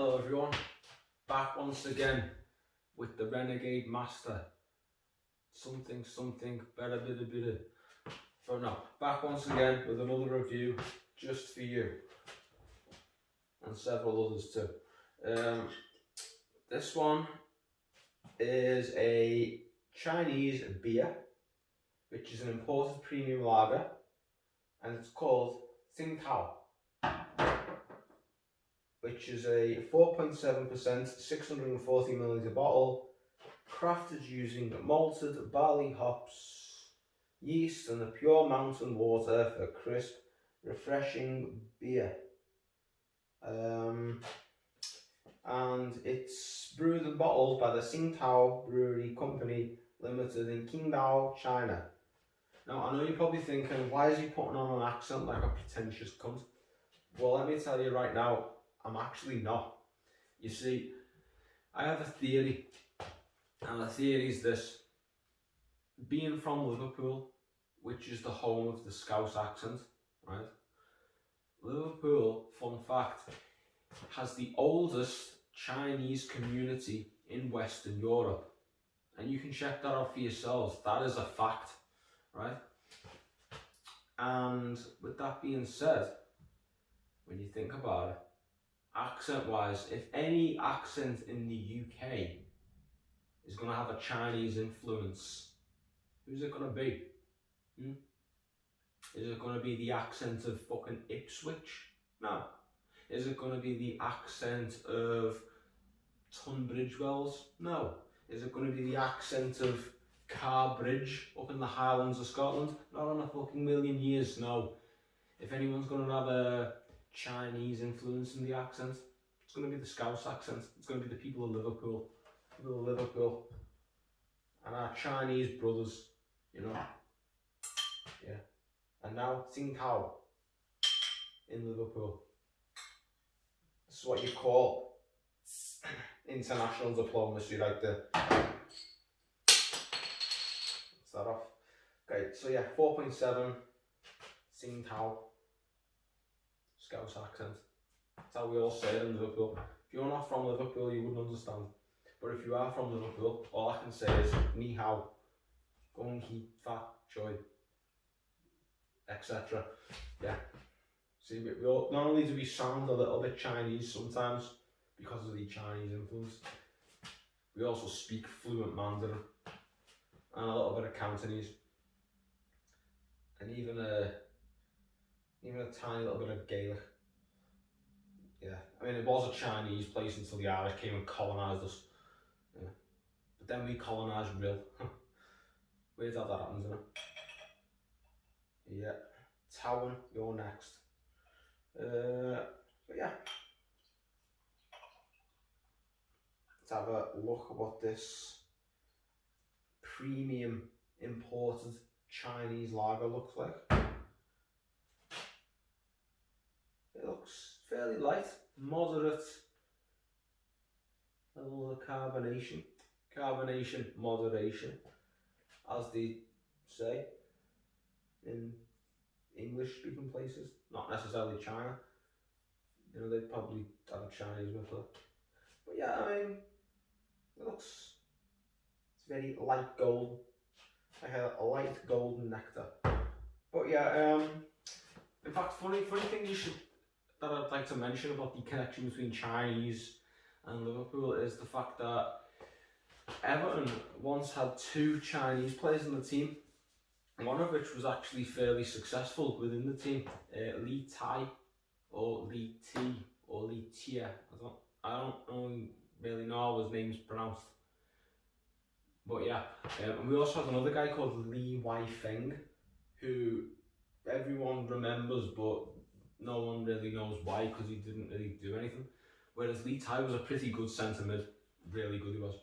Hello everyone, back once again with the Renegade Master. Something, better. So now, back once again with another review just for you. And several others too. This one is a Chinese beer, which is an imported premium lager, and it's called Tsingtao, which is a 4.7%, 640 milliliter bottle, crafted using malted barley hops, yeast, and the pure mountain water for crisp, refreshing beer. And it's brewed and bottled by the Tsingtao Brewery Company Limited in Qingdao, China. Now, I know you're probably thinking, why is he putting on an accent like a pretentious cunt? Well, let me tell you right now, I'm actually not. You see, I have a theory, and the theory is this. Being from Liverpool, which is the home of the Scouse accent, right? Liverpool, fun fact, has the oldest Chinese community in Western Europe. And you can check that out for yourselves. That is a fact, right? And with that being said, when you think about it, accent-wise, if any accent in the UK is going to have a Chinese influence, who's it going to be? Is it going to be the accent of fucking Ipswich? No. Is it going to be the accent of Tunbridge Wells? No. Is it going to be the accent of Carbridge up in the Highlands of Scotland? Not in a fucking million years, no. If anyone's going to have a Chinese influence in the accent, it's going to be the Scouse accent. It's going to be the people of Liverpool. People of Liverpool. And our Chinese brothers, you know. Yeah. And now Tsingtao in Liverpool. This is what you call international diplomacy right there. What's that off? Okay, so yeah, 4.7 Tsingtao. Scouse accent. That's how we all say it in Liverpool. If you're not from Liverpool, you wouldn't understand. But if you are from Liverpool, all I can say is ni hao, gong hi fa choi, etc. Yeah. See, we all, not only do we sound a little bit Chinese sometimes because of the Chinese influence, we also speak fluent Mandarin and a little bit of Cantonese, and even a tiny little bit of Gaelic. Yeah, I mean, it was a Chinese place until the Irish came and colonised us. Yeah. But then we colonised real. Weird how that happens, isn't it? Yeah. Towan, you're next. But yeah. Let's have a look at what this premium imported Chinese lager looks like. It looks fairly light, moderate level of carbonation. Carbonation, moderation, as they say in English speaking places, not necessarily China. You know, they probably have a Chinese with it. But yeah, I mean, it looks, it's very light gold, like a light golden nectar. But yeah, in fact, funny thing that I'd like to mention about the connection between Chinese and Liverpool is the fact that Everton once had two Chinese players in the team, one of which was actually fairly successful within the team, Li Tai, or Li Ti, or Li Tia. I don't really know how his name's pronounced. But yeah, and we also had another guy called Li Wai Feng, who everyone remembers, but no one really knows why, because he didn't really do anything. Whereas Li Tai was a pretty good centre mid, really good he was.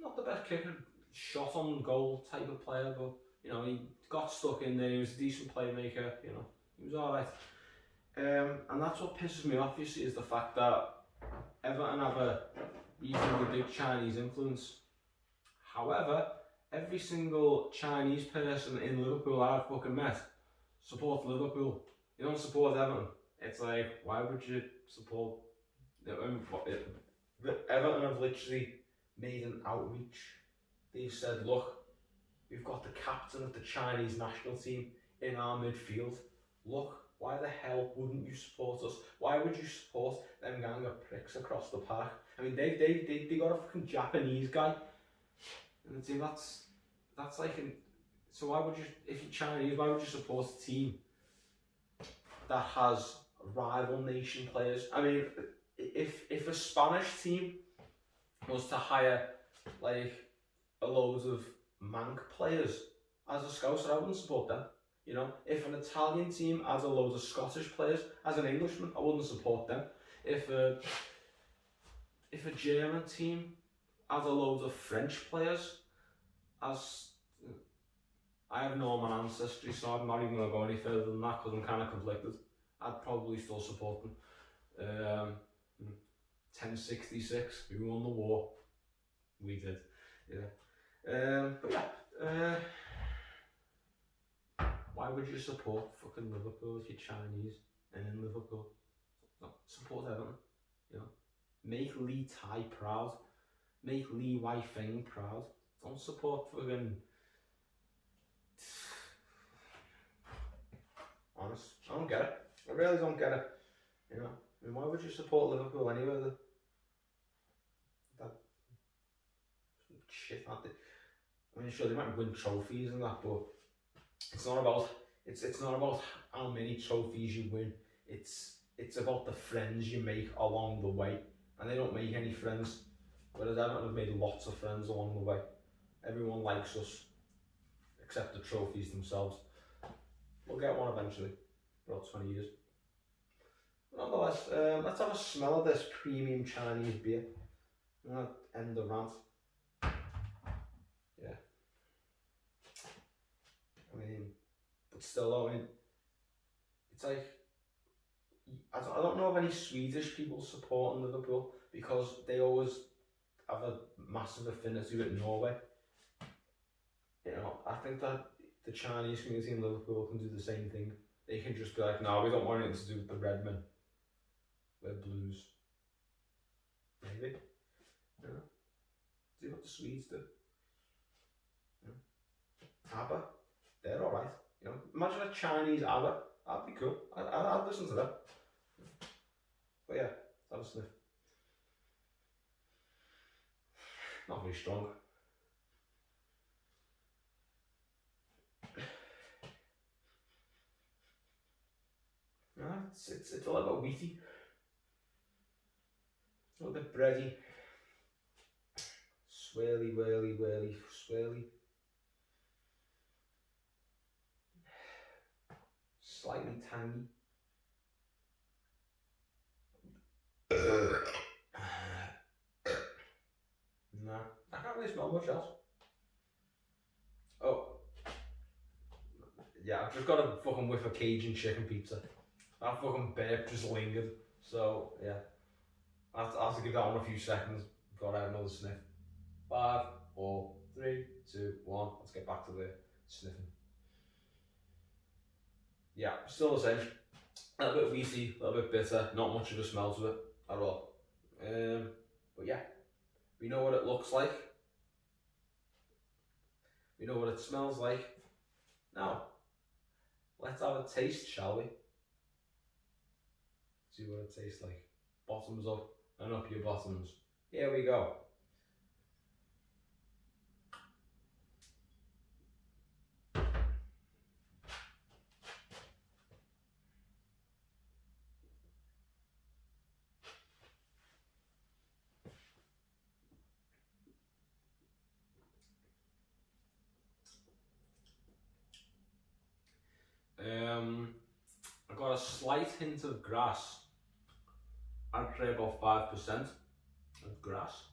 Not the best kicker, shot on goal type of player, but you know, he got stuck in there. He was a decent playmaker, you know, he was alright. And that's what pisses me off, you see, is the fact that Everton have a reasonably big Chinese influence. However, every single Chinese person in Liverpool I've fucking met supports Liverpool. You don't support Everton. It's like, why would you support Everton have literally made an outreach. They've said, look, we've got the captain of the Chinese national team in our midfield. Look, why the hell wouldn't you support us? Why would you support them gang of pricks across the park? I mean, they got a fucking Japanese guy, and the team that's like so why would you, if you're Chinese, why would you support a team that has rival nation players? I mean, if a Spanish team was to hire like a load of Manc players as a Scouser, I wouldn't support them. You know, if an Italian team has a load of Scottish players, as an Englishman, I wouldn't support them. If a German team has a load of French players, as I have Norman ancestry, so I'm not even going to go any further than that because I'm kind of conflicted. I'd probably still support them. 1066, we won the war. We did, yeah. But yeah, why would you support fucking Liverpool if you're Chinese and in Liverpool? Support Everton, you know. Make Lee Tai proud. Make Lee Wai Feng proud. Don't support fucking... Honest, I don't get it. I really don't get it. You know, I mean, why would you support Liverpool anyway? That shit, aren't they? I mean, sure, they might win trophies and that, but it's not about how many trophies you win. It's about the friends you make along the way, and they don't make any friends. Whereas Everton have made lots of friends along the way. Everyone likes us, except the trophies themselves. We'll get one eventually, about 20 years. Nonetheless, let's have a smell of this premium Chinese beer. I'm gonna end the rant. Yeah. I mean, but still, I mean, it's like, I don't know of any Swedish people supporting Liverpool because they always have a massive affinity with Norway. You know, I think that the Chinese community in Liverpool can do the same thing. They can just be like, no, we don't want anything to do with the Redmen. We're Blues. Maybe. You know, see what the Swedes do. You know, ABBA, they're alright. You know, imagine a Chinese ABBA. That'd be cool. I'd listen to that. But yeah, let's have a sniff. Not very strong. No, it's a little bit wheaty. A little bit bready. Swirly, whirly, swirly. Slightly tangy. Nah, I can't really smell much else. Oh. Yeah, I've just got a fucking whiff of Cajun chicken pizza. That fucking burp just lingered. So, yeah. I'll have to give that one a few seconds before I have another sniff. 5, 4, 3, 2, 1. Let's get back to the sniffing. Yeah, still the same. A little bit wheaty, a little bit bitter, not much of a smell to it at all. But yeah, we know what it looks like. We know what it smells like. Now, let's have a taste, shall we? See what it tastes like. Bottoms up and up your bottoms. Here we go. I got a slight hint of grass. I'd say about 5% of grass.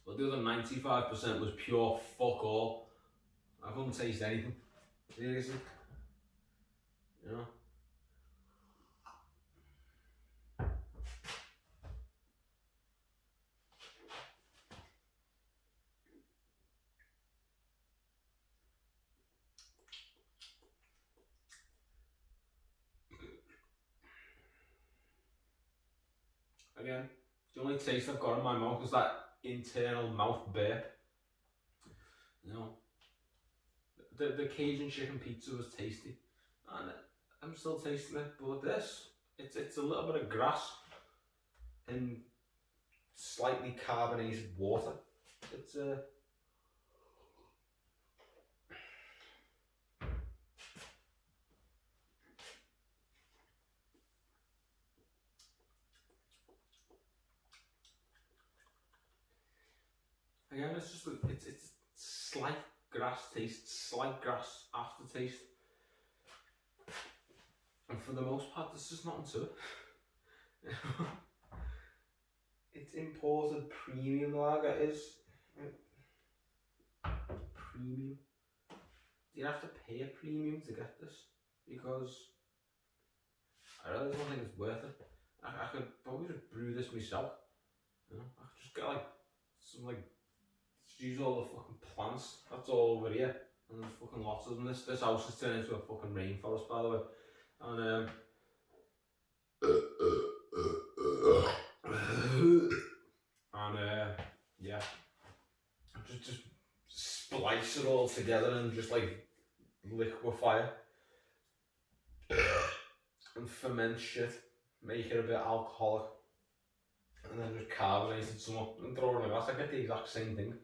But the other 95% was pure fuck all. I couldn't taste anything. Seriously. You know? Again, the only taste I've got in my mouth is that internal mouth burp. You know, the Cajun chicken pizza was tasty, and I'm still tasting it. But this, it's a little bit of grass and slightly carbonated water. It's again, it's just it's slight grass taste, slight grass aftertaste, and for the most part, there's just nothing to it. It's imported premium lager. Is premium. Do you have to pay a premium to get this? Because I really don't think it's worth it. I could probably just brew this myself. You know, I could just get like some just use all the fucking plants that's all over here, and there's fucking lots of them. This house is turned into a fucking rainforest, by the way. And yeah, just splice it all together and just like liquefy it and ferment shit, make it a bit alcoholic, and then just carbonate it some up and throw it in a glass. I get the exact same thing,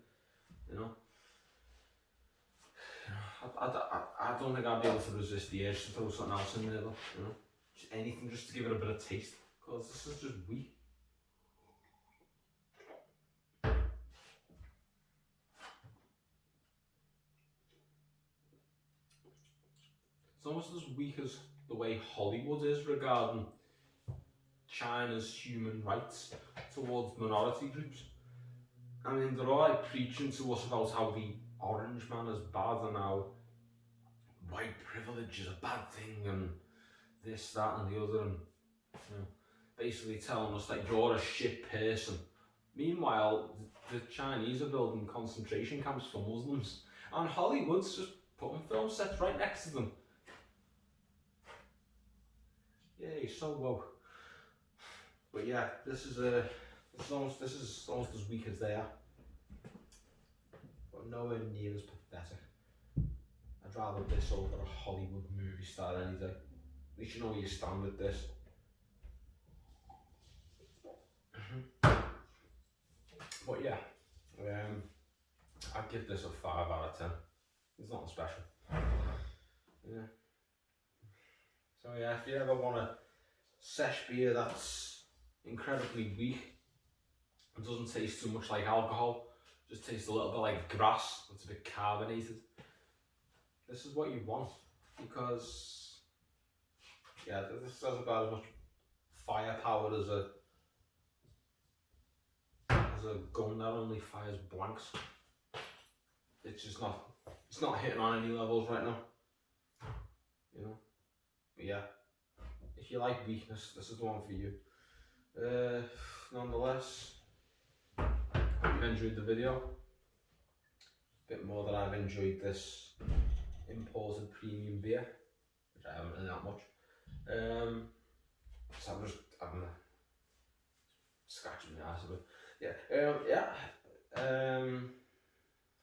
you know. I don't think I'd be able to resist the urge to throw something else in there, though, you know. Just anything just to give it a bit of taste, because this is just weak. It's almost as weak as the way Hollywood is regarding China's human rights towards minority groups. I mean, they're all like preaching to us about how the orange man is bad and how white privilege is a bad thing and this, that and the other, and you know, basically telling us that you're a shit person. Meanwhile, the Chinese are building concentration camps for Muslims, and Hollywood's just putting film sets right next to them. Yay, so woke. But yeah, this is almost as weak as they are, but nowhere near as pathetic. I'd rather this over a Hollywood movie star any day. At least you know where you stand with this. But yeah, I'd give this a 5 out of 10. It's nothing special. Yeah. So yeah, if you ever want a sesh beer that's incredibly weak and doesn't taste too much like alcohol, just tastes a little bit like grass, it's a bit carbonated, this is what you want, because yeah, this has about as much firepower as a gun that only fires blanks. It's just not, it's not hitting on any levels right now, you know. But yeah, if you like weakness, this is the one for you. Nonetheless, hope you've enjoyed the video. A bit more than I've enjoyed this imported premium beer, which I haven't really that much. So I'm scratching my ass a bit.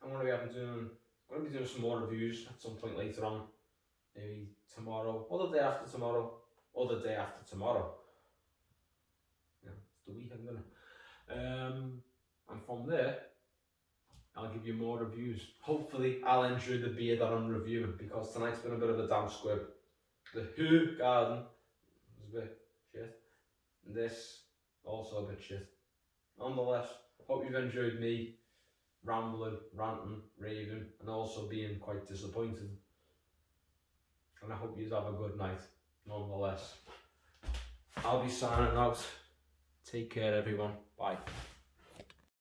I'm going to be doing some more reviews at some point later on, maybe tomorrow, or the day after tomorrow, or the day after tomorrow. Yeah, it's the weekend, isn't it? And from there, I'll give you more reviews. Hopefully, I'll enjoy the beer that I'm reviewing, because tonight's been a bit of a damn squib. The Who Garden was a bit shit, and this also a bit shit. Nonetheless, hope you've enjoyed me rambling, ranting, raving, and also being quite disappointed. And I hope you have a good night. Nonetheless, I'll be signing out. Take care, everyone. Bye.